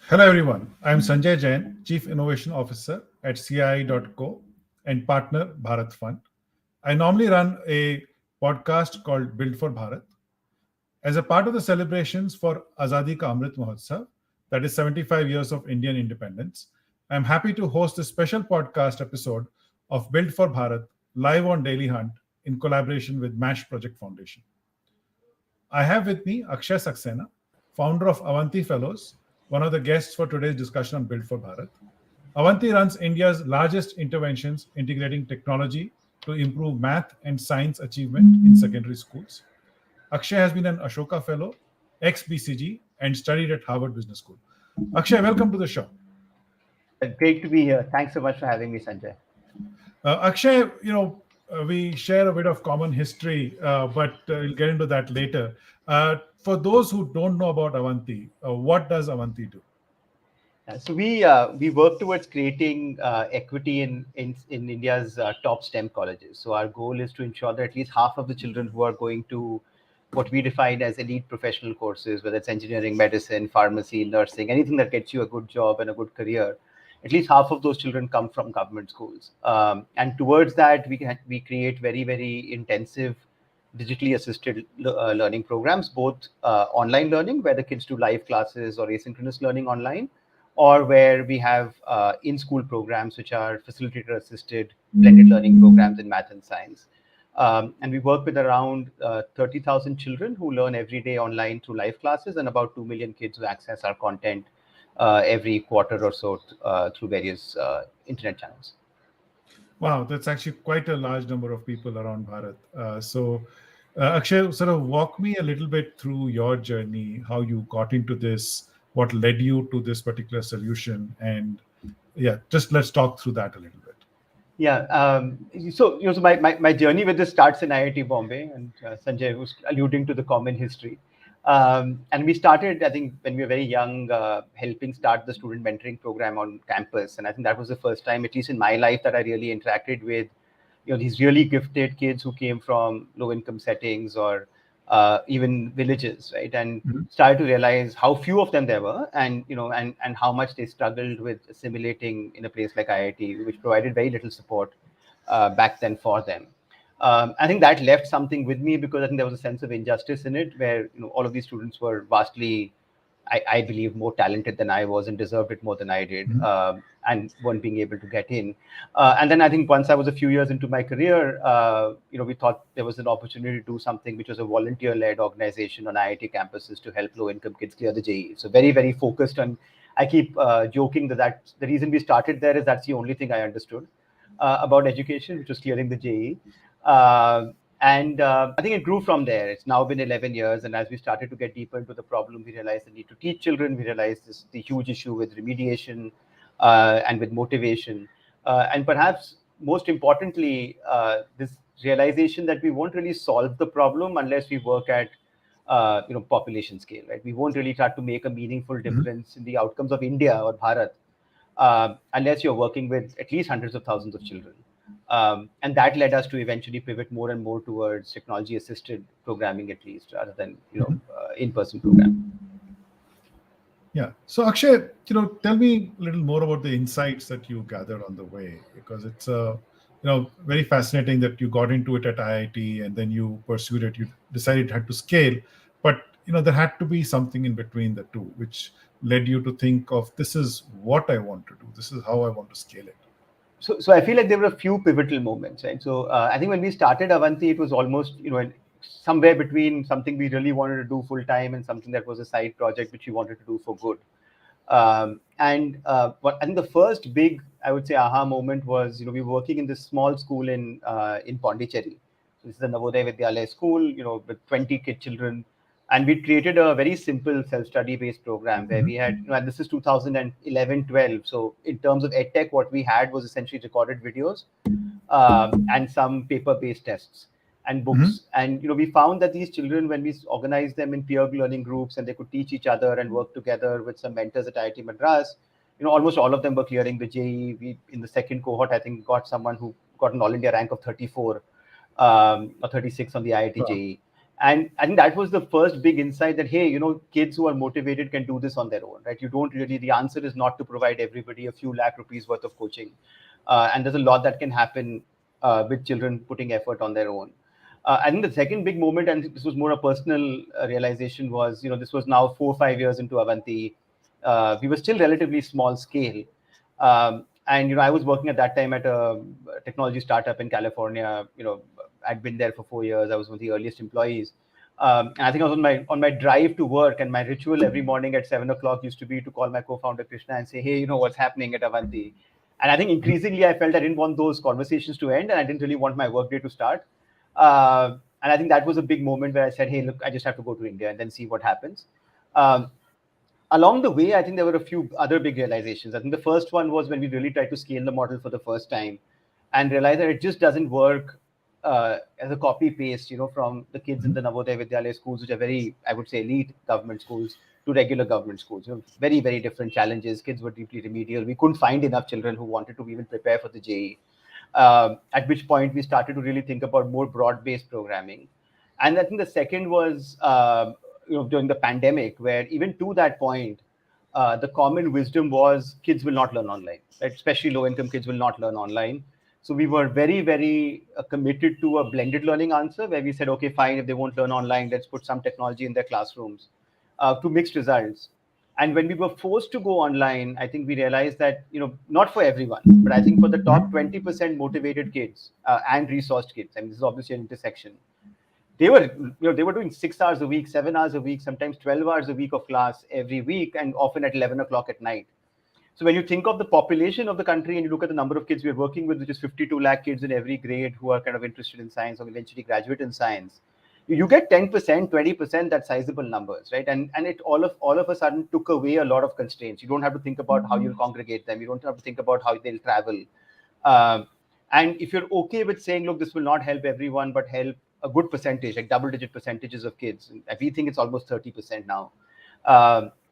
Hello everyone, I am Sanjay Jain, Chief Innovation Officer at CI.co and partner Bharat Fund. I normally run a podcast called Build for Bharat. As a part of the celebrations for Azadi ka Amrit Mahotsav, that is 75 years of Indian independence, I am happy to host a special podcast episode of Build for Bharat live on Dailyhunt in collaboration with MASH Project Foundation. I have with me Akshay Saxena, founder of Amanthi Fellows, one of the guests for today's discussion on Build for Bharat. Avanti runs India's largest interventions integrating technology to improve math and science achievement in secondary schools. Akshay has been an Ashoka Fellow, ex BCG, and studied at Harvard Business School. Akshay, welcome to the show. Great to be here. Thanks so much for having me, Sanjay. Akshay, we share a bit of common history, but we'll get into that later. For those who don't know about Avanti, what does Avanti do? So we work towards creating equity in India's top STEM colleges. So our goal is to ensure that at least half of the children who are going to what we define as elite professional courses, whether it's engineering, medicine, pharmacy, nursing, anything that gets you a good job and a good career, at least half of those children come from government schools. And towards that, we create very, very intensive digitally assisted learning programs, both online learning, where the kids do live classes or asynchronous learning online, or where we have in-school programs, which are facilitator-assisted blended learning programs in math and science. And we work with around 30,000 children who learn every day online through live classes, and about 2 million kids who access our content every quarter or so through various internet channels. Wow, that's actually quite a large number of people around Bharat. Akshay, sort of walk me a little bit through your journey, how you got into this, what led you to this particular solution, and yeah, just let's talk through that a little bit. Yeah. So my journey with this starts in IIT Bombay, and Sanjay was alluding to the common history. And we started, I think, when we were very young, helping start the student mentoring program on campus. And I think that was the first time, at least in my life, that I really interacted with, these really gifted kids who came from low-income settings or even villages, right? And started to realize how few of them there were, and and how much they struggled with assimilating in a place like IIT, which provided very little support back then for them. I think that left something with me, because I think there was a sense of injustice in it, where all of these students were vastly, I believe, more talented than I was and deserved it more than I did, and weren't being able to get in. And then I think once I was a few years into my career, we thought there was an opportunity to do something which was a volunteer-led organization on IIT campuses to help low-income kids clear the JEE. So very, very focused on. I keep joking that the reason we started there is that's the only thing I understood about education, which was clearing the JEE. And I think it grew from there. It's now been 11 years. And as we started to get deeper into the problem, we realized the need to teach children. We realized the huge issue with remediation and with motivation. And perhaps most importantly, this realization that we won't really solve the problem unless we work at population scale, right? We won't really try to make a meaningful difference in the outcomes of India or Bharat unless you're working with at least hundreds of thousands of children. And that led us to eventually pivot more and more towards technology-assisted programming, at least, rather than in-person programming. Yeah. So Akshay, tell me a little more about the insights that you gathered on the way, because it's very fascinating that you got into it at IIT and then you pursued it. You decided it had to scale, but there had to be something in between the two, which led you to think of, this is what I want to do. This is how I want to scale it. So I feel like there were a few pivotal moments, right? So I think when we started Avanti, it was almost, somewhere between something we really wanted to do full time and something that was a side project which we wanted to do for good. But I think the first big, I would say, aha moment was, we were working in this small school in Pondicherry. So this is a Navodaya Vidyalaya school, with 20 children. And we created a very simple self-study based program where we had, and this is 2011-12. So in terms of EdTech, what we had was essentially recorded videos and some paper-based tests and books. And, we found that these children, when we organized them in peer learning groups and they could teach each other and work together with some mentors at IIT Madras, almost all of them were clearing the JEE. We, in the second cohort, I think got someone who got an All India rank of 34 or 36 on the IIT JEE. And I think that was the first big insight that, hey, kids who are motivated can do this on their own, right? You don't really, the answer is not to provide everybody a few lakh rupees worth of coaching. And there's a lot that can happen with children putting effort on their own. I think the second big moment, and this was more a personal realization, was, this was now 4 or 5 years into Avanti. We were still relatively small scale. And, I was working at that time at a technology startup in California. I'd been there for 4 years. I was one of the earliest employees. And I think I was on my drive to work, and my ritual every morning at 7 o'clock used to be to call my co-founder Krishna and say, hey, what's happening at Avanti? And I think increasingly I felt I didn't want those conversations to end, and I didn't really want my workday to start. And I think that was a big moment where I said, hey, look, I just have to go to India and then see what happens. Along the way, I think there were a few other big realizations. I think the first one was when we really tried to scale the model for the first time and realized that it just doesn't work as a copy paste, from the kids in the Navodaya Vidyalaya schools, which are very, I would say, elite government schools, to regular government schools. Very, very different challenges. Kids were deeply remedial. We couldn't find enough children who wanted to even prepare for the JEE. At which point we started to really think about more broad-based programming. And I think the second was during the pandemic, where even to that point, the common wisdom was kids will not learn online, right? Especially low-income kids will not learn online. So we were very, very committed to a blended learning answer, where we said, okay, fine, if they won't learn online, let's put some technology in their classrooms, to mixed results. And when we were forced to go online, I think we realized that, not for everyone, but I think for the top 20% motivated kids and resourced kids, I mean, this is obviously an intersection. They were doing 6 hours a week, 7 hours a week, sometimes 12 hours a week of class every week, and often at 11 o'clock at night. So when you think of the population of the country and you look at the number of kids we're working with, which is 52 lakh kids in every grade who are kind of interested in science or eventually graduate in science, you get 10%, 20%, that's sizable numbers, right? And it all of a sudden took away a lot of constraints. You don't have to think about how you'll congregate them. You don't have to think about how they'll travel. And if you're okay with saying, look, this will not help everyone, but help a good percentage, like double-digit percentages of kids, we think it's almost 30% now.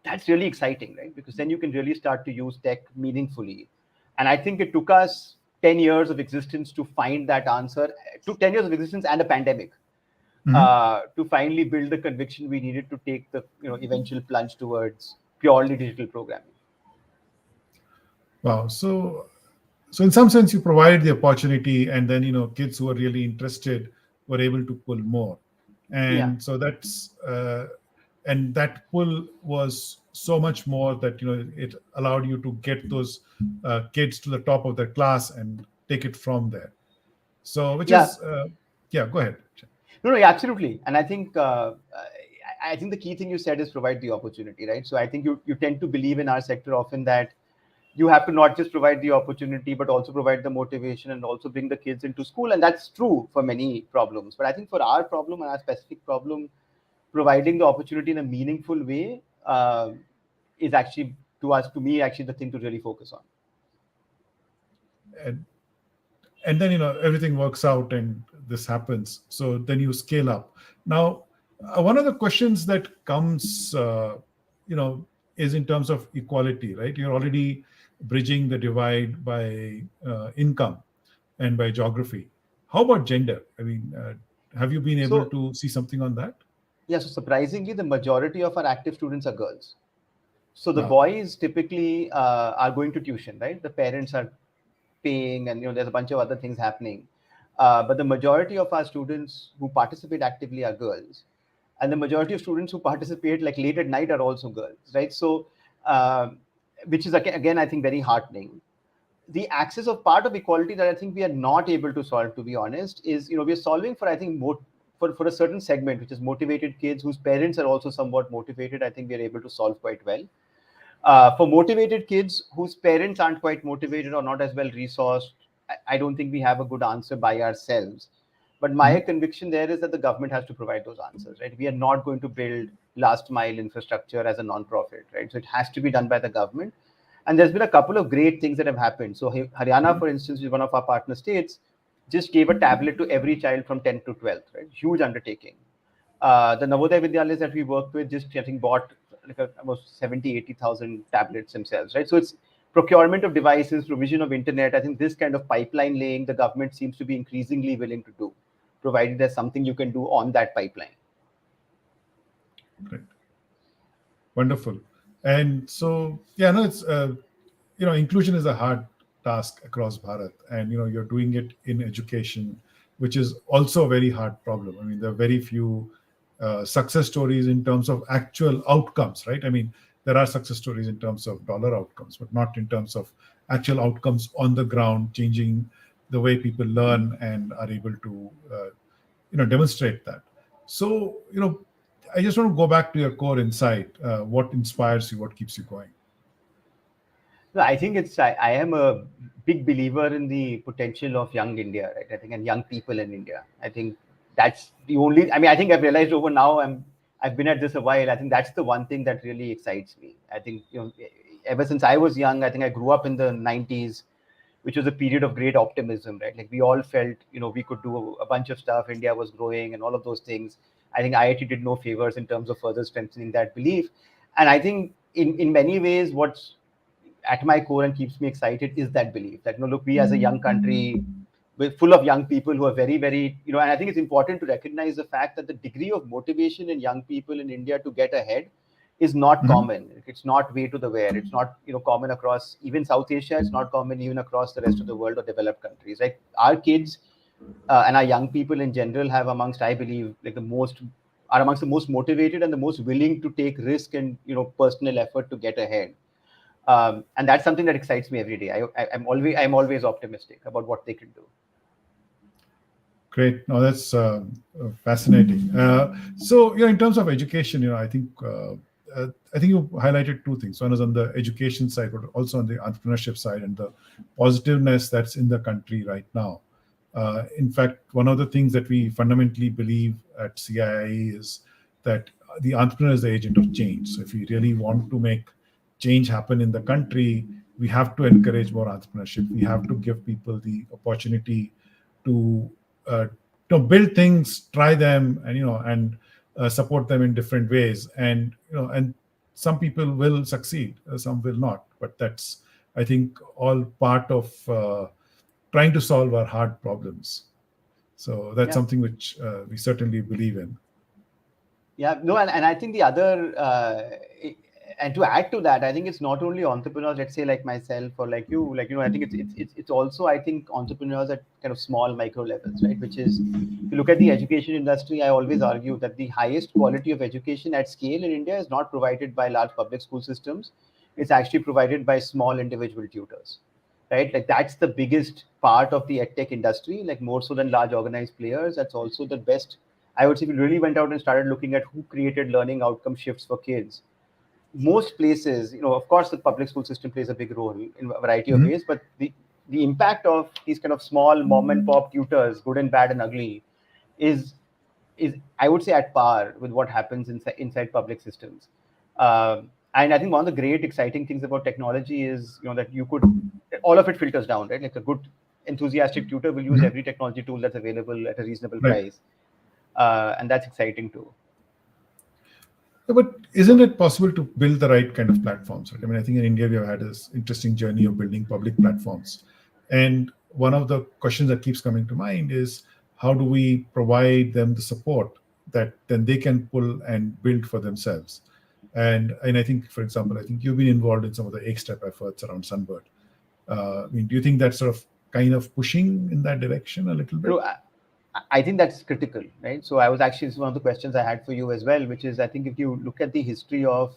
That's really exciting, right? Because then you can really start to use tech meaningfully. And I think it took us 10 years of existence to find that answer. It took 10 years of existence and a pandemic to finally build the conviction we needed to take the eventual plunge towards purely digital programming. Wow. So in some sense, you provided the opportunity, and then kids who are really interested were able to pull more, and so that's and that pull was so much more that it allowed you to get those kids to the top of their class and take it from there. So which is go ahead. No, absolutely. And I think the key thing you said is provide the opportunity, right? So I think you tend to believe in our sector often that you have to not just provide the opportunity, but also provide the motivation and also bring the kids into school. And that's true for many problems. But I think for our problem and our specific problem, providing the opportunity in a meaningful way is actually, to me, the thing to really focus on. And then everything works out and this happens. So then you scale up. Now, one of the questions that comes, is in terms of equality, right? You're already bridging the divide by income and by geography. How about gender? I mean, have you been able to see something on that? Yeah, so surprisingly, the majority of our active students are girls. So the boys typically are going to tuition, right? The parents are paying, and there's a bunch of other things happening. But the majority of our students who participate actively are girls. And the majority of students who participate like late at night are also girls, right? So, which is again, I think very heartening. The axis of part of equality that I think we are not able to solve, to be honest, is, we're solving for, I think, for a certain segment, which is motivated kids whose parents are also somewhat motivated. I think we're able to solve quite well. For motivated kids whose parents aren't quite motivated or not as well resourced, I don't think we have a good answer by ourselves. But my conviction there is that the government has to provide those answers, right? We are not going to build last mile infrastructure as a non-profit, right? So it has to be done by the government. And there's been a couple of great things that have happened. So Haryana, for instance, is one of our partner states, just gave a tablet to every child from 10th to 12th, right? Huge undertaking. The Navodaya Vidyalayas that we worked with just, I think, bought almost 70, 80,000 tablets themselves, right? So it's procurement of devices, provision of internet. I think this kind of pipeline laying, the government seems to be increasingly willing to do, provided there's something you can do on that pipeline. Great. Wonderful. And so, yeah, no, it's inclusion is a hard task across Bharat, and you're doing it in education, which is also a very hard problem. I mean, there are very few success stories in terms of actual outcomes, right? I mean, there are success stories in terms of dollar outcomes, but not in terms of actual outcomes on the ground, changing the way people learn and are able to, demonstrate that. So, I just want to go back to your core insight. What inspires you? What keeps you going? No, I think I am a big believer in the potential of young India, right? I think, and young people in India. I think that's the only. I mean, I think I've realized over now. I've been at this a while. I think that's the one thing that really excites me. I think ever since I was young, I think I grew up in the '90s, which was a period of great optimism, right? Like we all felt, we could do a bunch of stuff. India was growing, and all of those things. I think IIT did no favors in terms of further strengthening that belief. And I think in many ways, what's at my core and keeps me excited is that belief that look, we as a young country, we're full of young people who are very, very, and I think it's important to recognize the fact that the degree of motivation in young people in India to get ahead is not Mhm. common. It's not way to the where. It's not common across even South Asia. It's not common even across the rest of the world or developed countries. Like our kids and our young people in general have amongst, I believe, like the most are amongst the most motivated and the most willing to take risk and personal effort to get ahead. And that's something that excites me every day. I'm always optimistic about what they can do. Great. No, that's fascinating. So, in terms of education, I think you highlighted two things. One is on the education side, but also on the entrepreneurship side and the positiveness that's in the country right now. In fact, one of the things that we fundamentally believe at CII is that the entrepreneur is the agent of change. So, if we really want to make change happen in the country, we have to encourage more entrepreneurship. We have to give people the opportunity to uh, build things, try them, and support them in different ways. And some people will succeed, some will not. But that's, I think, all part of trying to solve our hard problems. So that's Yeah. something which we certainly believe in. Yeah, no, and I think the other, and to add to that, I think it's not only entrepreneurs, let's say like myself or like you, like I think it's also, I think, entrepreneurs at kind of small micro levels, right? Which is, if you look at the education industry, I always argue that the highest quality of education at scale in India is not provided by large public school systems. It's actually provided by small individual tutors, right? Like that's the biggest part of the edtech industry, like more so than large organized players. That's also the best. I would say if you really went out and started looking at who created learning outcome shifts for kids, most places, of course, the public school system plays a big role in a variety of Mhm. ways, but the impact of these kind of small mom and pop tutors, good and bad and ugly, is is I would say at par with what happens inside public systems. And I think one of the great exciting things about technology is that you could all of it filters down, right? Like a good enthusiastic tutor will use Mhm. every technology tool that's available at a reasonable Right. price, and that's exciting too. Yeah, but isn't it possible to build the right kind of platforms? Right? I mean, I think in India we have had this interesting journey of building public platforms, and one of the questions that keeps coming to mind is how do we provide them the support that then they can pull and build for themselves? And I think, for example, I think you've been involved in some of the Egg Step efforts around Sunbird. I mean, do you think that's sort of kind of pushing in that direction a little bit? So I think that's critical, right? So I was actually, this is one of the questions I had for you as well, which is I think if you look at the history of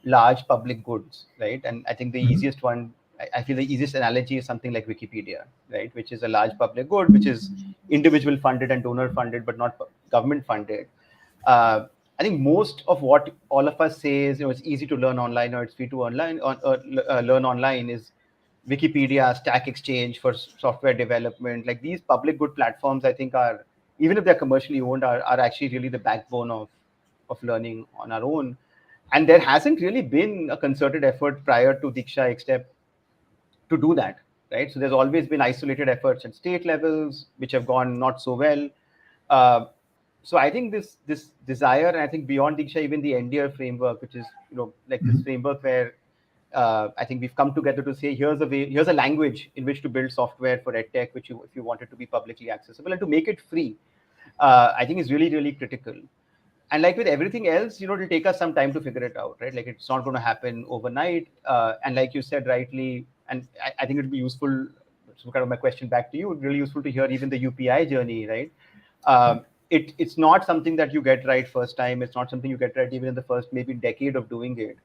large public goods, right? And I think the Mhm. easiest one, I feel the easiest analogy is something like Wikipedia, right? Which is a large public good, which is individual funded and donor funded, but not government funded. I think most of what all of us say is, it's easy to learn online or it's free to online or learn online is Wikipedia, Stack Exchange for software development. Like these public good platforms, I think are, even if they're commercially owned, are actually really the backbone of learning on our own. And there hasn't really been a concerted effort prior to Diksha Xtep to do that, right? So there's always been isolated efforts at state levels, which have gone not so well. Uh, so I think this desire, and I think beyond Diksha, even the NDR framework, which is like this Mhm. framework where I think we've come together to say here's a language in which to build software for edtech, which if you want it to be publicly accessible and to make it free, I think is really really critical. And like with everything else, it'll take us some time to figure it out, right? Like it's not going to happen overnight. And like you said rightly, and I think it'd be useful. So kind of my question back to you, it'd be really useful to hear even the UPI journey, right? It's not something that you get right first time. It's not something you get right even in the first maybe decade of doing it.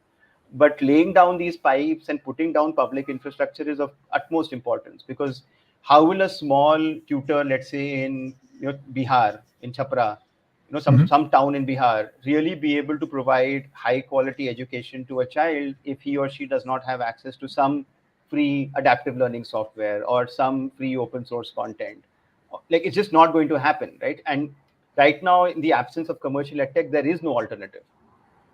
But laying down these pipes and putting down public infrastructure is of utmost importance, because how will a small tutor, let's say in Bihar, in Chhapra, some town in Bihar, really be able to provide high quality education to a child if he or she does not have access to some free adaptive learning software or some free open source content? Like it's just not going to happen, right? And right now, in the absence of commercial edtech, there is no alternative.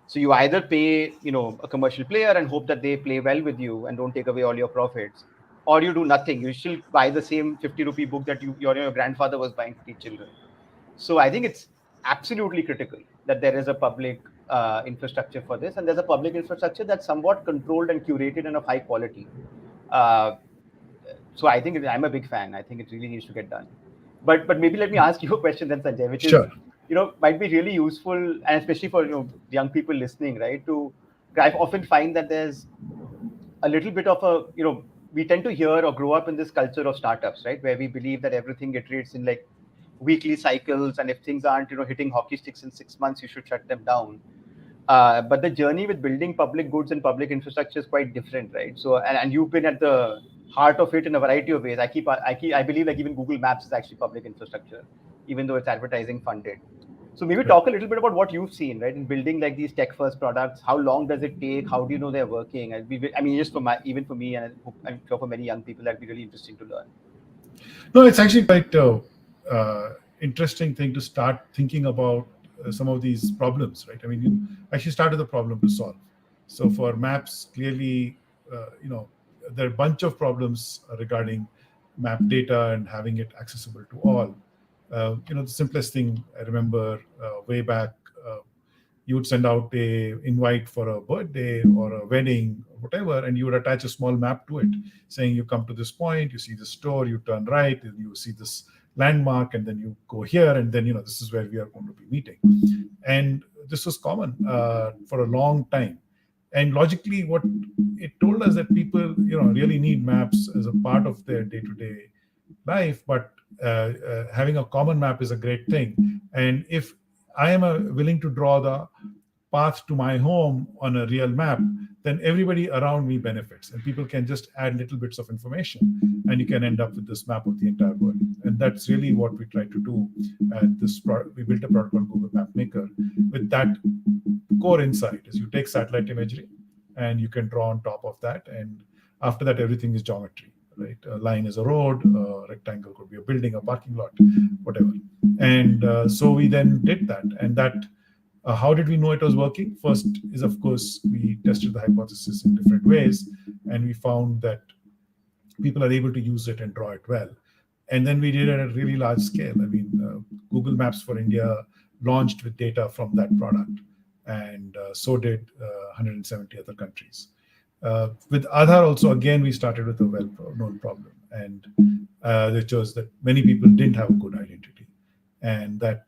So you either pay, a commercial player and hope that they play well with you and don't take away all your profits, or you do nothing. You still buy the same 50 rupee book that your grandfather was buying to teach children. So I think it's absolutely critical that there is a public infrastructure for this, and there's a public infrastructure that's somewhat controlled and curated and of high quality. Uh, so I think I'm a big fan. I think it really needs to get done. But maybe let me ask you a question then, Sanjay, which is, Sure. might be really useful, and especially for young people listening, right? I often find that there's a little bit of a we tend to hear or grow up in this culture of startups, right, where we believe that everything iterates in like weekly cycles, and if things aren't hitting hockey sticks in 6 months, you should shut them down. But the journey with building public goods and public infrastructure is quite different, right? So, and you've been at the heart of it in a variety of ways. I believe like even Google Maps is actually public infrastructure, even though it's advertising funded. So maybe talk a little bit about what you've seen, right, in building like these tech first products. How long does it take? How do you know they're working? I mean, just even for me, and I'm sure for many young people, that'd be really interesting to learn. No, it's actually quite interesting thing to start thinking about some of these problems, right? I mean, you actually started the problem to solve. So for maps, clearly, there are a bunch of problems regarding map data and having it accessible to all. The simplest thing I remember way back, you would send out a invite for a birthday or a wedding or whatever, and you would attach a small map to it saying you come to this point, you see the store, you turn right, and you see this landmark, and then you go here, and then this is where we are going to be meeting. And this was common for a long time. And logically, what it told us that people really need maps as a part of their day-to-day life, but having a common map is a great thing. And if I am willing to draw the path to my home on a real map, then everybody around me benefits, and people can just add little bits of information, and you can end up with this map of the entire world. And that's really what we try to do at this product. We built a product called Google Map Maker with that core insight: is you take satellite imagery and you can draw on top of that, and after that everything is geometry, right? A line is a road, a rectangle could be a building, a parking lot, whatever. And so we then did that, and that how did we know it was working? First is, of course, we tested the hypothesis in different ways, and we found that people are able to use it and draw it well. And then we did it at a really large scale. I mean, Google Maps for India launched with data from that product, and so did 170 other countries. With Aadhaar also, again, we started with a well-known problem, and which was that many people didn't have a good identity, and that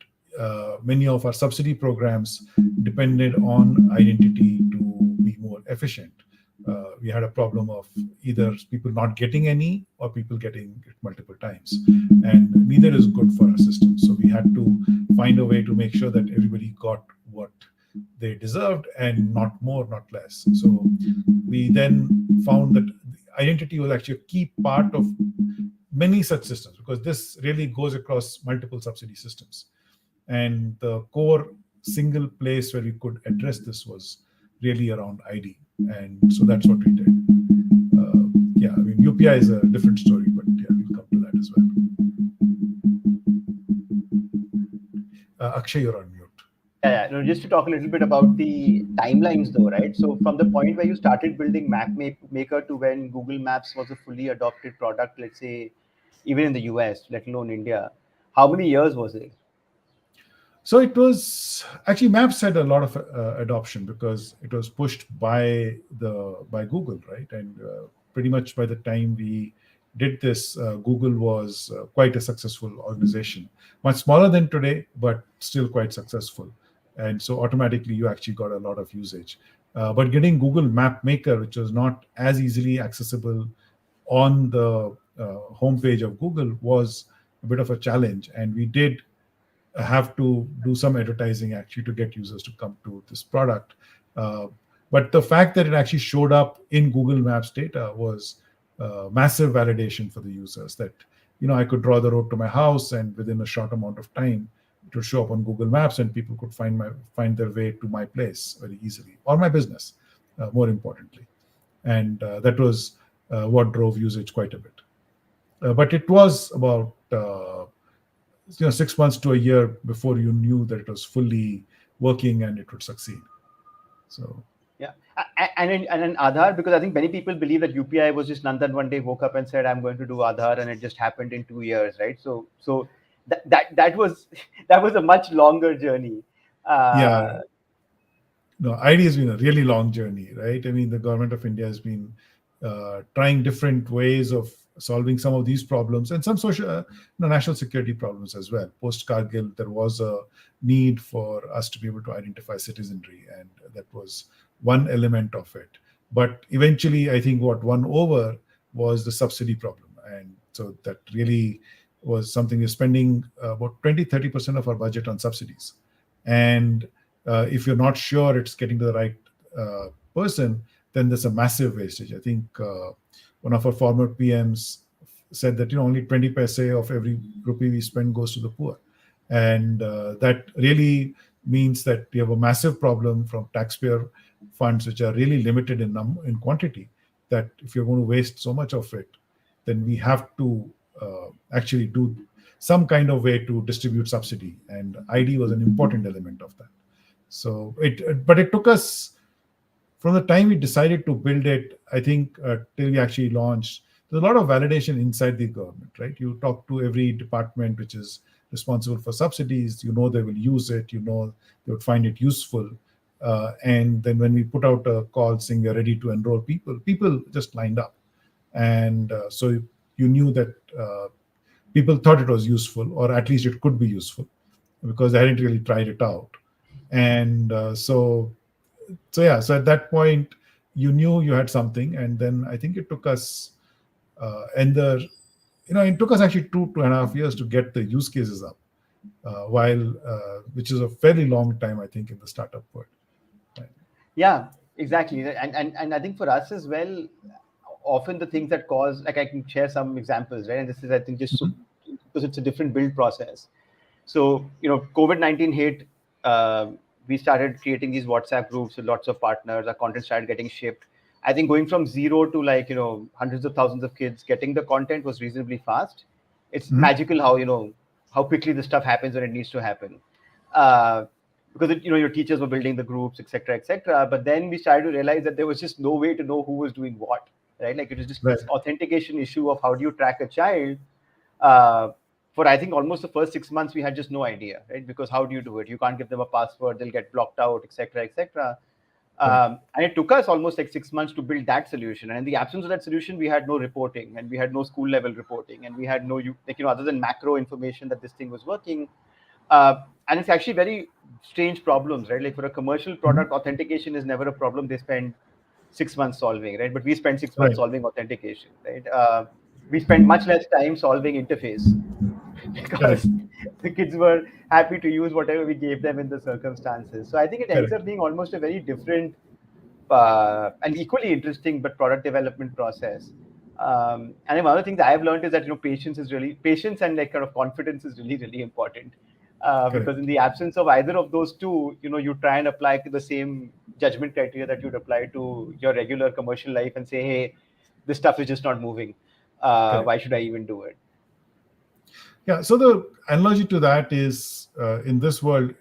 many of our subsidy programs depended on identity to be more efficient. We had a problem of either people not getting any or people getting it multiple times, and neither is good for our system. So we had to find a way to make sure that everybody got what they deserved, and not more, not less. So we then found that identity was actually a key part of many such systems, because this really goes across multiple subsidy systems. And the core single place where we could address this was really around ID. And so that's what we did. Yeah, I mean, UPI is a different story, but yeah, we'll come to that as well. Akshay, you're on mute. Yeah. No, just to talk a little bit about the timelines though, right? So from the point where you started building Map Maker to when Google Maps was a fully adopted product, let's say, even in the US, let alone India, how many years was it? So it was actually, Maps had a lot of adoption because it was pushed by Google, right? And pretty much by the time we did this, Google was quite a successful organization, much smaller than today, but still quite successful. and so automatically you actually got a lot of usage. But getting Google Map Maker, which was not as easily accessible on the homepage of Google, was a bit of a challenge, and we did have to do some advertising actually to get users to come to this product. Uh, but the fact that it actually showed up in Google Maps data was massive validation for the users, that I could draw the road to my house, and within a short amount of time it would show up on Google Maps, and people could find their way to my place very easily, or my business, more importantly. And that was what drove usage quite a bit. But it was about 6 months to a year before you knew that it was fully working and it would succeed. So yeah, and Aadhaar, because I think many people believe that UPI was just Nandan one day woke up and said, I'm going to do Aadhaar, and it just happened in 2 years, right? So that was that was a much longer journey. yeah, Uh, no, ID has been a really long journey, right? I mean, the government of India has been trying different ways of solving some of these problems, and some social, national security problems as well. Post Kargil, there was a need for us to be able to identify citizenry, and that was one element of it. But eventually, I think what won over was the subsidy problem, and so that really was something. We're spending about 20-30% of our budget on subsidies, and if you're not sure it's getting to the right person, then there's a massive wastage. I think one of our former PMs said that only 20 paise of every rupee we spend goes to the poor, and that really means that we have a massive problem from taxpayer funds, which are really limited in quantity. That if you're going to waste so much of it, then we have to actually do some kind of way to distribute subsidy, and ID was an important element of that. So but it took us, from the time we decided to build it, I think, till we actually launched. There's a lot of validation inside the government, right? You talk to every department which is responsible for subsidies. They will use it. They would find it useful. And then when we put out a call saying we're ready to enroll people just lined up, and so you knew that people thought it was useful, or at least it could be useful, because they hadn't really tried it out. And so at that point you knew you had something. And then I think it took us it took us actually 2.5 years to get the use cases up, which is a fairly long time, I think, in the startup world. Right. Yeah, exactly. And I think for us as well, often the things that cause, like I can share some examples, right? And this is, I think, just so, because it's a different build process. So, COVID-19 hit, we started creating these WhatsApp groups with lots of partners. Our content started getting shipped. I think going from zero to hundreds of thousands of kids getting the content was reasonably fast. It's magical how quickly the stuff happens when it needs to happen. Because your teachers were building the groups, etc., etc. But then we started to realize that there was just no way to know who was doing what, right? Like, it was just this authentication issue of how do you track a child. For I think almost the first 6 months, we had just no idea, right? Because how do you do it? You can't give them a password; they'll get blocked out, etc., etc. And it took us almost like 6 months to build that solution. And in the absence of that solution, we had no reporting, and we had no school level reporting, and we had no other than macro information that this thing was working. And it's actually very strange problems, right? Like, for a commercial product, authentication is never a problem. They spend 6 months solving, right? But we spend 6 months solving authentication, right? We spend much less time solving interface because the kids were happy to use whatever we gave them in the circumstances. So I think it ends up being almost a very different and equally interesting but product development process. And one other thing that I've learned is that patience and like kind of confidence is really, really important. Because in the absence of either of those two, you try and apply to the same judgment criteria that you'd apply to your regular commercial life and say, hey, this stuff is just not moving. Why should I even do it? Yeah. So the analogy to that is, in this world,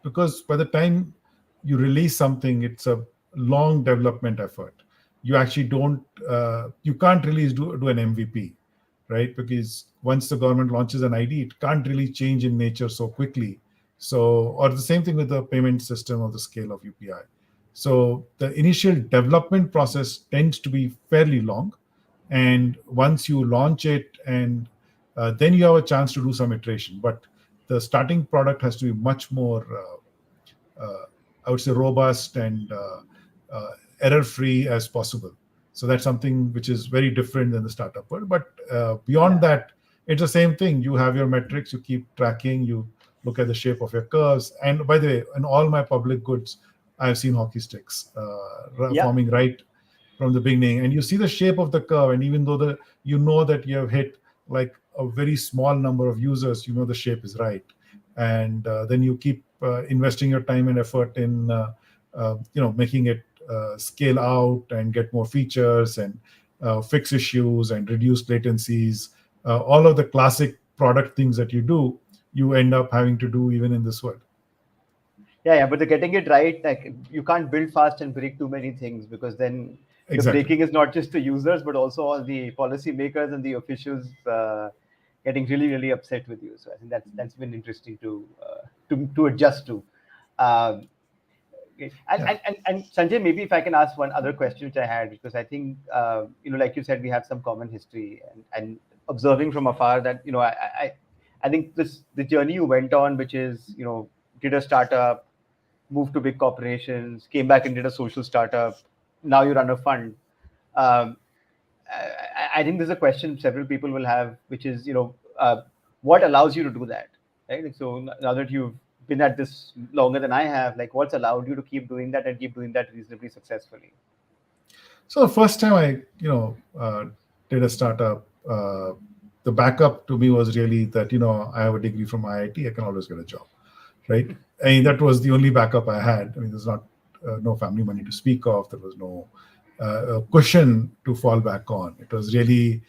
because by the time you release something, it's a long development effort. You actually you can't really do an MVP, right? Because once the government launches an ID, it can't really change in nature so quickly. So, or the same thing with the payment system of the scale of UPI. So the initial development process tends to be fairly long. And once you launch it, and then you have a chance to do some iteration. But the starting product has to be much more I would say, robust and error-free as possible. So that's something which is very different than the startup world. But beyond that, it's the same thing. You have your metrics, you keep tracking, you look at the shape of your curves. And by the way, in all my public goods, I've seen hockey sticks forming right from the beginning. And you see the shape of the curve. And even though you know that you have hit like a very small number of users, you know the shape is right. And then you keep investing your time and effort in making it scale out and get more features and fix issues and reduce latencies. All of the classic product things that you do, you end up having to do even in this world. Yeah, but the getting it right, like you can't build fast and break too many things, because then the breaking is not just the users, but also all the policymakers and the officials getting really, really upset with you. So I think that's been interesting to adjust to. Okay. And Sanjay, maybe if I can ask one other question which I had, because I think like you said, we have some common history, and observing from afar that I think the journey you went on, which is did a startup, moved to big corporations, came back and did a social startup. Now you run a fund. I think there's a question several people will have, which is, what allows you to do that, right? So now that you've been at this longer than I have, like what's allowed you to keep doing that and keep doing that reasonably successfully? So the first time I, did a startup, the backup to me was really that, I have a degree from IIT, I can always get a job, right? I mean, that was the only backup I had. I mean, there's not no family money to speak of. There was no cushion to fall back on. It was really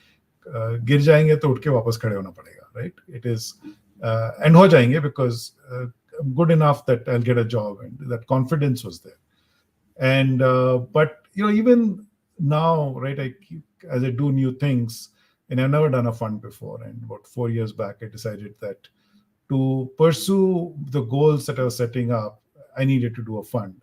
गिर जाएंगे तो उठ के वापस खड़े होना पड़ेगा, right? It is and हो जाएंगे because I'm good enough that I'll get a job, and that confidence was there. And but even now, right? As I do new things, and I've never done a fund before. And about 4 years back, I decided that to pursue the goals that I was setting up, I needed to do a fund.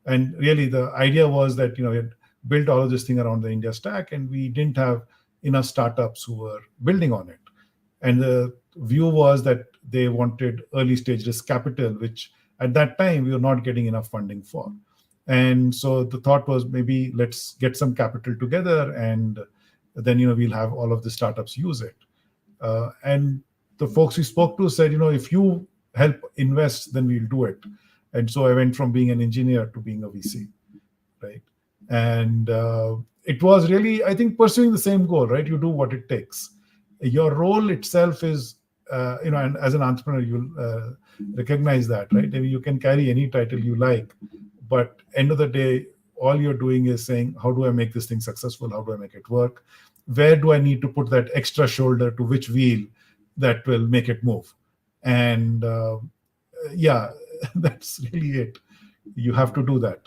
And really, the idea was that we had built all of this thing around the India stack, and we didn't have enough startups who were building on it. And the view was that they wanted early stage risk capital, which at that time we were not getting enough funding for. And so the thought was, maybe let's get some capital together, and then we'll have all of the startups use it. And the folks we spoke to said, if you help invest, then we'll do it. And so I went from being an engineer to being a VC, right? And it was really, I think, pursuing the same goal, right? You do what it takes. Your role itself is, and as an entrepreneur, you'll recognize that, right? I mean, you can carry any title you like, but end of the day, all you're doing is saying, how do I make this thing successful? How do I make it work? Where do I need to put that extra shoulder to which wheel that will make it move? And that's really it. You have to do that.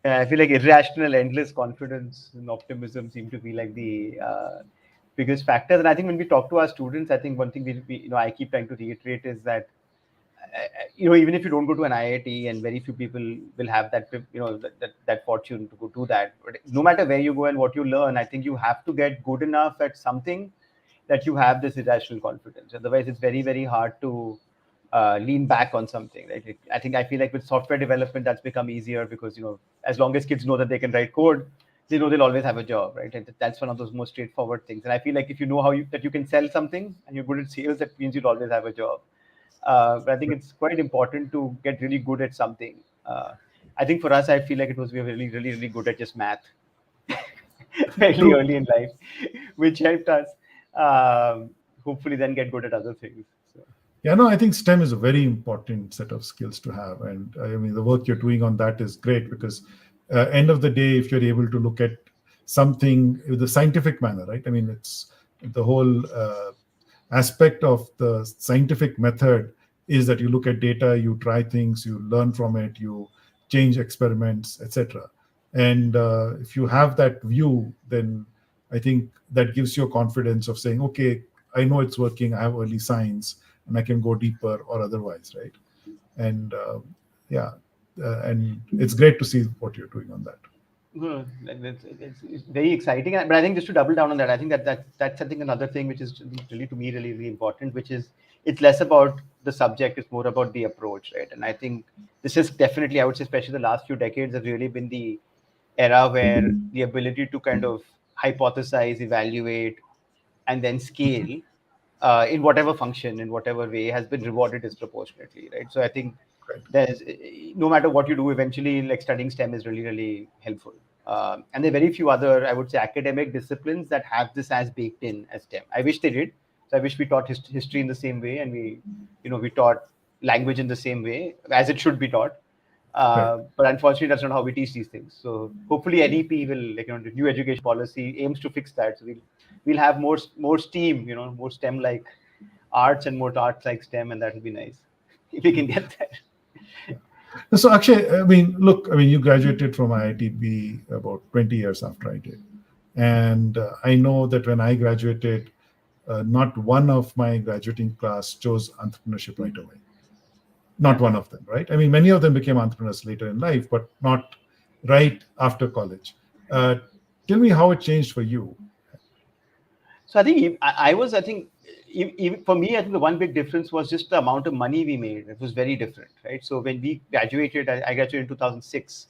I feel like irrational, endless confidence and optimism seem to be like the biggest factors. And I think when we talk to our students, I think one thing I keep trying to reiterate is that even if you don't go to an IIT, and very few people will have that that fortune to go do that, but no matter where you go and what you learn, I think you have to get good enough at something that you have this irrational confidence. Otherwise, it's very, very hard to lean back on something. Right? I feel like with software development, that's become easier because as long as kids know that they can write code, they know they'll always have a job, right? And that's one of those most straightforward things. And I feel like if you know that you can sell something and you're good at sales, that means you'll always have a job. But I think it's quite important to get really good at something. I think for us, I feel like we were really, really, really good at just math fairly early in life, which helped us hopefully then get good at other things. So. Yeah, no, I think STEM is a very important set of skills to have. And I mean, the work you're doing on that is great because end of the day, if you're able to look at something with a scientific manner, right? I mean, it's the whole aspect of the scientific method is that you look at data, you try things, you learn from it, you change experiments, etc. And if you have that view, then I think that gives you a confidence of saying, okay, I know it's working, I have early signs, and I can go deeper or otherwise, right? And and it's great to see what you're doing on that. It's very exciting. But I think just to double down on that, I think that's I think another thing which is really to me really important, which is it's less about the subject, it's more about the approach, right? And I think this is definitely, I would say, especially the last few decades have really been the era where the ability to kind of hypothesize, evaluate, and then scale in whatever function, in whatever way, has been rewarded disproportionately, right? So I think Right. there's no matter what you do, eventually, like studying STEM is really, really helpful. And there are very few other, I would say, academic disciplines that have this as baked in as STEM. I wish they did. So I wish we taught history in the same way, and we taught language in the same way as it should be taught. Right. But unfortunately, that's not how we teach these things. So hopefully, NEP will, like, the new education policy aims to fix that. So we'll have more STEAM, more STEM like arts and more arts like STEM, and that will be nice if we can get that. So Akshay, I mean, look, I mean, you graduated from IITB about 20 years after I did. And I know that when I graduated, not one of my graduating class chose entrepreneurship right away. Not one of them, right? I mean, many of them became entrepreneurs later in life, but not right after college. Tell me how it changed for you. So I think I think even for me, I think the one big difference was just the amount of money we made. It was very different, right? So when we graduated, I graduated in 2006.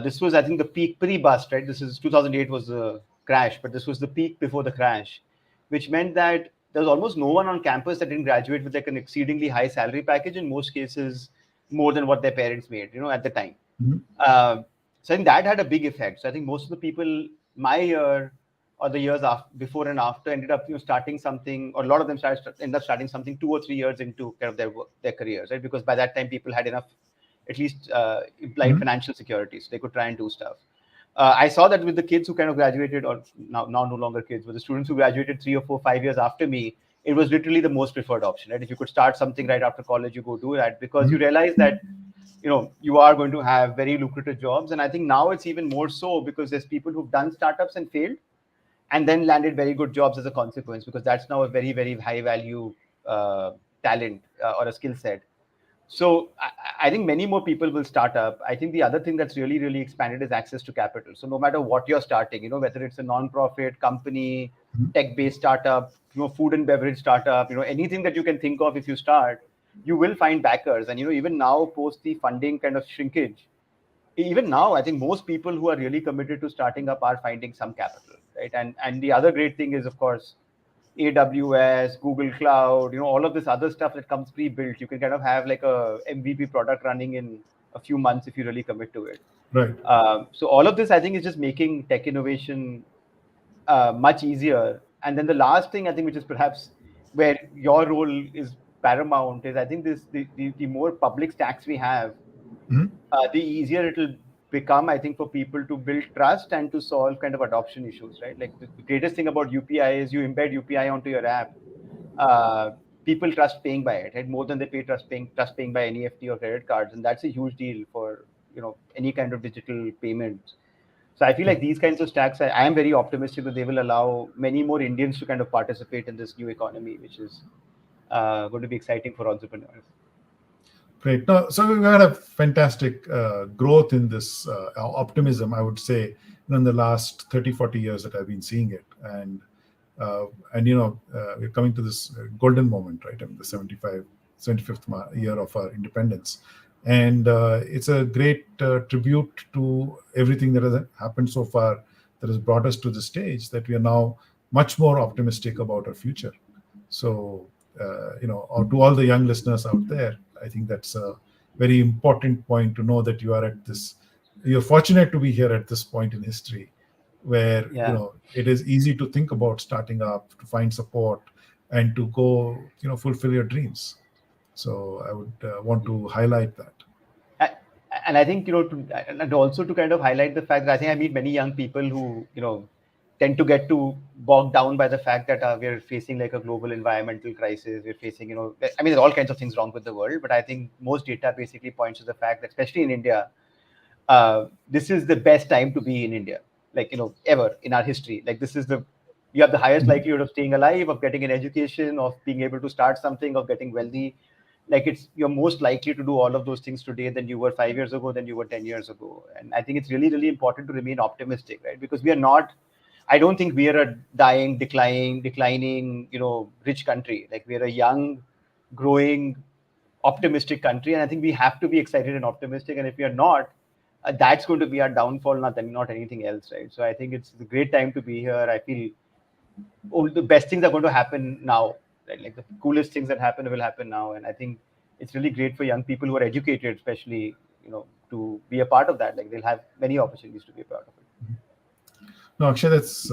This was, I think, the peak pre-bust, right? This is 2008 was the crash, but this was the peak before the crash, which meant that there was almost no one on campus that didn't graduate with like an exceedingly high salary package. In most cases, more than what their parents made, at the time. Mhm. So I think that had a big effect. So I think most of the people my year or the years after, before and after, ended up starting something, or a lot of them ended up starting something 2 or 3 years into kind of their careers, right? Because by that time people had enough, at least implied financial security, so they could try and do stuff. I saw that with the kids who kind of graduated, or now no longer kids, but the students who graduated 3 or 4, 5 years after me, it was literally the most preferred option, right? If you could start something right after college, you go do that, because you realize that you are going to have very lucrative jobs. And I think now it's even more so, because there's people who've done startups and failed and then landed very good jobs as a consequence, because that's now a very, very high value talent or a skill set. So I think many more people will start up. I think the other thing that's really, really expanded is access to capital. So no matter what you're starting, whether it's a non-profit company, tech-based startup, food and beverage startup, anything that you can think of, if you start, you will find backers. And even now, post the funding kind of shrinkage, even now, I think most people who are really committed to starting up are finding some capital, right? And the other great thing is, of course, AWS, Google Cloud, all of this other stuff that comes pre-built. You can kind of have like a MVP product running in a few months if you really commit to it. Right. So all of this, I think, is just making tech innovation much easier. And then the last thing, I think, which is perhaps where your role is paramount, is I think the more public stacks we have, the easier it will become, I think, for people to build trust and to solve kind of adoption issues, right? Like the greatest thing about UPI is you embed UPI onto your app. Uh, People trust paying by it, right? More than they trust paying by NEFT or credit cards, and that's a huge deal for any kind of digital payments. So I feel like these kinds of stacks, I am very optimistic that they will allow many more Indians to kind of participate in this new economy, which is going to be exciting for entrepreneurs. Great. No, so we've had a fantastic growth in this optimism, I would say, in the last 30, 40 years that I've been seeing it. And we're coming to this golden moment, right? I mean, the 75th year of our independence. And it's a great tribute to everything that has happened so far that has brought us to the stage that we are now much more optimistic about our future. So, to all the young listeners out there, I think that's a very important point to know that you're fortunate to be here at this point in history where, it is easy to think about starting up, to find support, and to go, fulfill your dreams. So I would want to highlight that. And I think, and also to kind of highlight the fact that I think I meet many young people who, tend to get too bogged down by the fact that we're facing like a global environmental crisis. We're facing, I mean, there's all kinds of things wrong with the world, but I think most data basically points to the fact that, especially in India, this is the best time to be in India, like, ever in our history. Like you have the highest likelihood of staying alive, of getting an education, of being able to start something, of getting wealthy. like you're most likely to do all of those things today than you were 5 years ago, than you were 10 years ago. And I think it's really, really important to remain optimistic, right? Because we are not, I don't think we are a declining, rich country. Like, we are a young, growing, optimistic country. And I think we have to be excited and optimistic. And if we are not, that's going to be our downfall, not anything else, right? So I think it's a great time to be here. I feel all the best things are going to happen now, right? Like, the coolest things that happen will happen now. And I think it's really great for young people who are educated, especially, to be a part of that. Like, they'll have many opportunities to be a part of it. No, Akshay, that's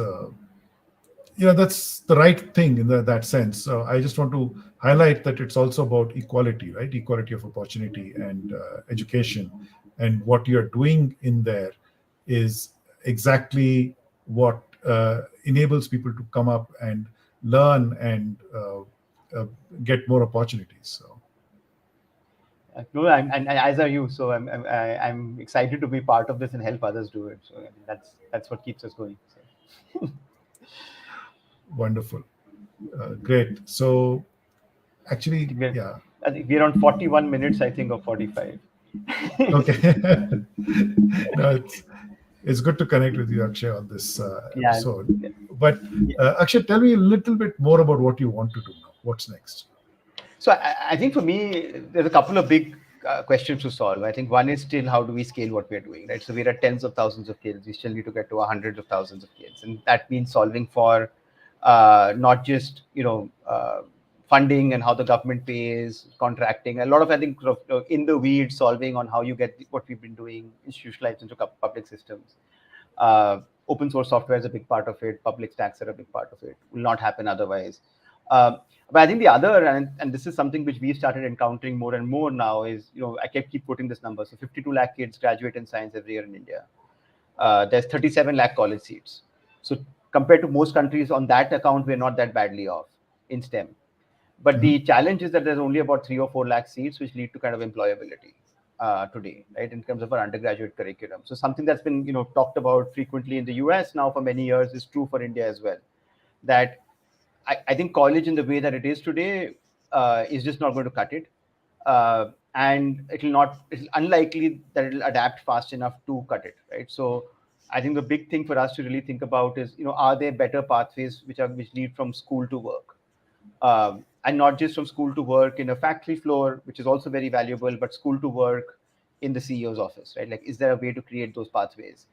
the right thing in that sense. So I just want to highlight that it's also about equality, right? Equality of opportunity and education. And what you're doing in there is exactly what enables people to come up and learn and get more opportunities. So No, and as are you. So I'm excited to be part of this and help others do it. So I mean, that's what keeps us going. So. wonderful, great. So actually, yeah. I think we're on 41 minutes, I think, or 45. Okay. No, it's good to connect with you, Akshay, on this episode. Yeah. But Akshay, tell me a little bit more about what you want to do now. What's next? So I think for me, there's a couple of big questions to solve. I think one is still, how do we scale what we're doing, right? So we're at tens of thousands of kids. We still need to get to hundreds of thousands of kids. And that means solving for not just, funding and how the government pays, contracting. A lot of, I think, sort of in the weeds, solving on how you get what we've been doing institutionalized into public systems. Open source software is a big part of it. Public stacks are a big part of it. Will not happen otherwise. But I think the other, and this is something which we've started encountering more and more now, is, I keep quoting this number. So 52 lakh kids graduate in science every year in India. There's 37 lakh college seats. So compared to most countries on that account, we're not that badly off in STEM. But the challenge is that there's only about 3 or 4 lakh seats, which lead to kind of employability today, right, in terms of our undergraduate curriculum. So something that's been, talked about frequently in the US now for many years is true for India as well. That I think college in the way that it is today is just not going to cut it. And it's unlikely that it'll adapt fast enough to cut it, right? So I think the big thing for us to really think about is, are there better pathways which lead from school to work? And not just from school to work in a factory floor, which is also very valuable, but school to work in the CEO's office, right? Like, is there a way to create those pathways?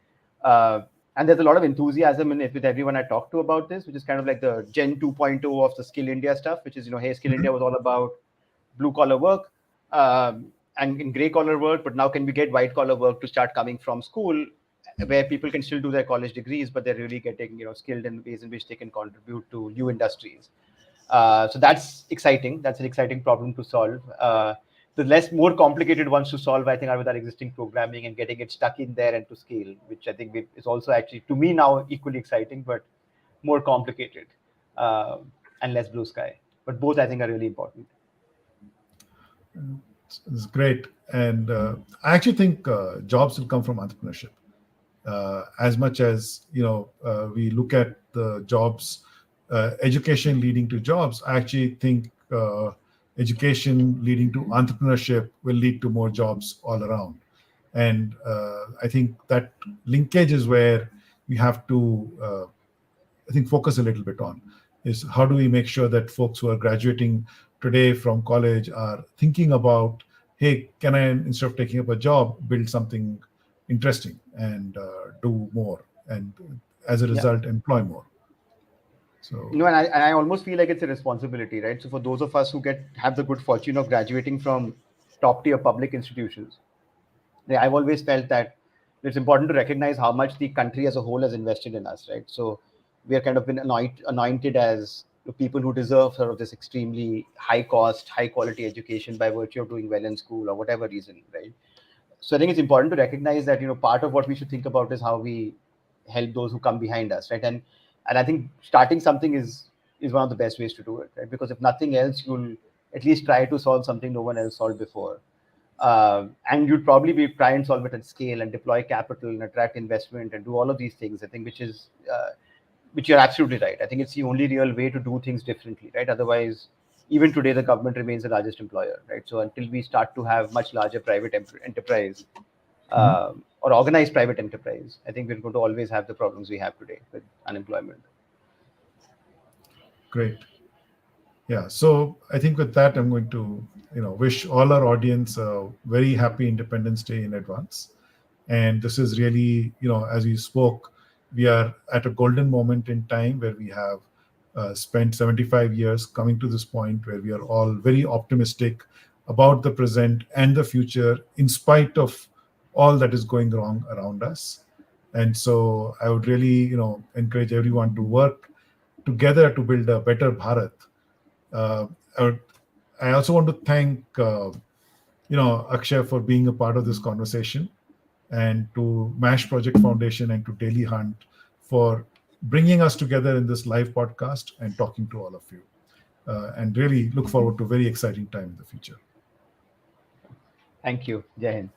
And there's a lot of enthusiasm in it with everyone I talk to about this, which is kind of like the Gen 2.0 of the Skill India stuff, which is, hey, Skill India was all about blue collar work and in gray collar work, but now can we get white collar work to start coming from school, where people can still do their college degrees, but they're really getting, skilled in ways in which they can contribute to new industries. So that's exciting. That's an exciting problem to solve. The more complicated ones to solve, I think, are with our existing programming and getting it stuck in there and to scale, which I think is also actually, to me now, equally exciting, but more complicated and less blue sky. But both, I think, are really important. It's great. And I actually think jobs will come from entrepreneurship. As much as, we look at the jobs, education leading to jobs, I actually think education leading to entrepreneurship will lead to more jobs all around. And I think that linkage is where we have to, I think, focus a little bit on, is how do we make sure that folks who are graduating today from college are thinking about, hey, can I, instead of taking up a job, build something interesting and do more, and as a result, employ more. So, and I almost feel like it's a responsibility, right? So for those of us who have the good fortune of graduating from top tier public institutions, I've always felt that it's important to recognize how much the country as a whole has invested in us, right? So we are kind of been anointed as the people who deserve sort of this extremely high cost, high quality education by virtue of doing well in school or whatever reason, right? So I think it's important to recognize that, part of what we should think about is how we help those who come behind us, right? And I think starting something is one of the best ways to do it, right? Because if nothing else, you'll at least try to solve something no one else solved before. And you'd probably try and solve it at scale and deploy capital and attract investment and do all of these things, I think, which you're absolutely right. I think it's the only real way to do things differently, right? Otherwise, even today the government remains the largest employer, right? So until we start to have much larger private enterprise or organized private enterprise, I think we're going to always have the problems we have today with unemployment. Great. Yeah. So I think with that, I'm going to, wish all our audience a very happy Independence Day in advance. And this is really, as we spoke, we are at a golden moment in time where we have spent 75 years coming to this point where we are all very optimistic about the present and the future, in spite of all that is going wrong around us. And so I would really, encourage everyone to work together to build a better Bharat. Uh, I also want to thank, Akshay for being a part of this conversation, and to MASH Project Foundation and to Dailyhunt for bringing us together in this live podcast and talking to all of you. And really look forward to a very exciting time in the future. Thank you. Jain.